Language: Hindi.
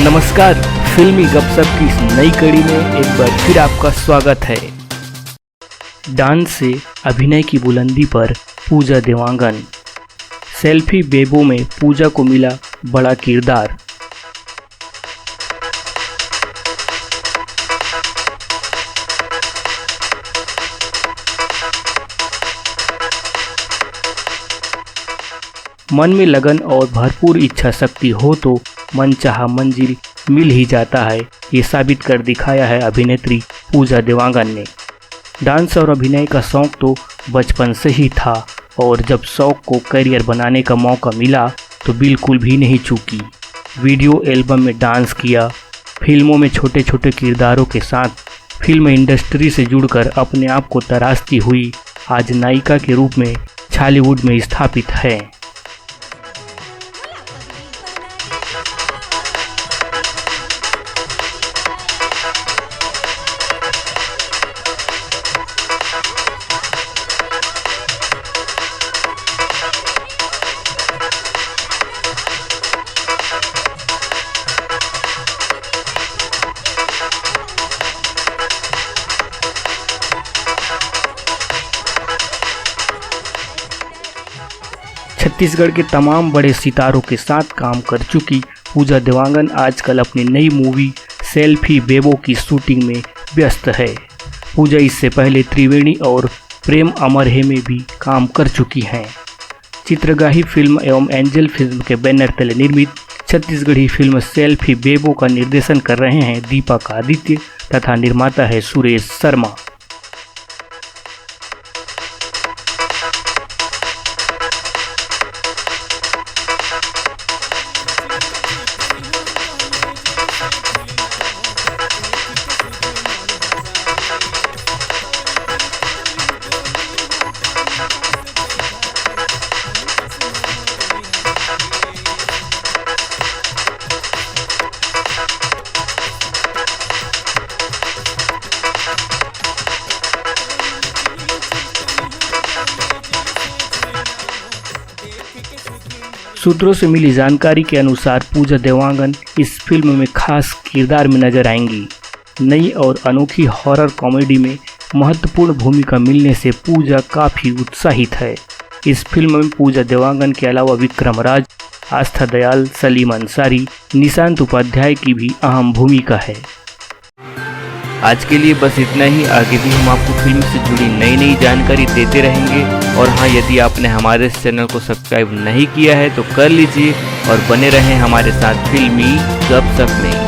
नमस्कार, फिल्मी गपशप की इस नई कड़ी में एक बार फिर आपका स्वागत है। डांस से अभिनय की बुलंदी पर पूजा देवांगन। सेल्फी बेबो में पूजा को मिला बड़ा किरदार। मन में लगन और भरपूर इच्छा शक्ति हो तो मनचाहा मंजिल मिल ही जाता है, ये साबित कर दिखाया है अभिनेत्री पूजा देवांगन ने। डांस और अभिनय का शौक तो बचपन से ही था और जब शौक को करियर बनाने का मौका मिला तो बिल्कुल भी नहीं चूकी। वीडियो एल्बम में डांस किया, फिल्मों में छोटे छोटे किरदारों के साथ फिल्म इंडस्ट्री से जुड़कर अपने आप को तराशती हुई आज नायिका के रूप में बॉलीवुड में स्थापित है। छत्तीसगढ़ के तमाम बड़े सितारों के साथ काम कर चुकी पूजा देवांगन आजकल अपनी नई मूवी सेल्फी बेबो की शूटिंग में व्यस्त है। पूजा इससे पहले त्रिवेणी और प्रेम अमर है में भी काम कर चुकी हैं। चित्रगाही फिल्म एवं एंजल फिल्म के बैनर तले निर्मित छत्तीसगढ़ी फिल्म सेल्फी बेबो का निर्देशन कर रहे हैं दीपक आदित्य तथा निर्माता है सुरेश शर्मा। सूत्रों से मिली जानकारी के अनुसार पूजा देवांगन इस फिल्म में खास किरदार में नजर आएंगी। नई और अनोखी हॉरर कॉमेडी में महत्वपूर्ण भूमिका मिलने से पूजा काफ़ी उत्साहित है। इस फिल्म में पूजा देवांगन के अलावा विक्रम राज, आस्था दयाल, सलीम अंसारी, निशांत उपाध्याय की भी अहम भूमिका है। आज के लिए बस इतना ही। आगे भी हम आपको फिल्म से जुड़ी नई नई जानकारी देते रहेंगे। और हाँ, यदि आपने हमारे इस चैनल को सब्सक्राइब नहीं किया है तो कर लीजिए और बने रहें हमारे साथ फिल्मी गपशप में।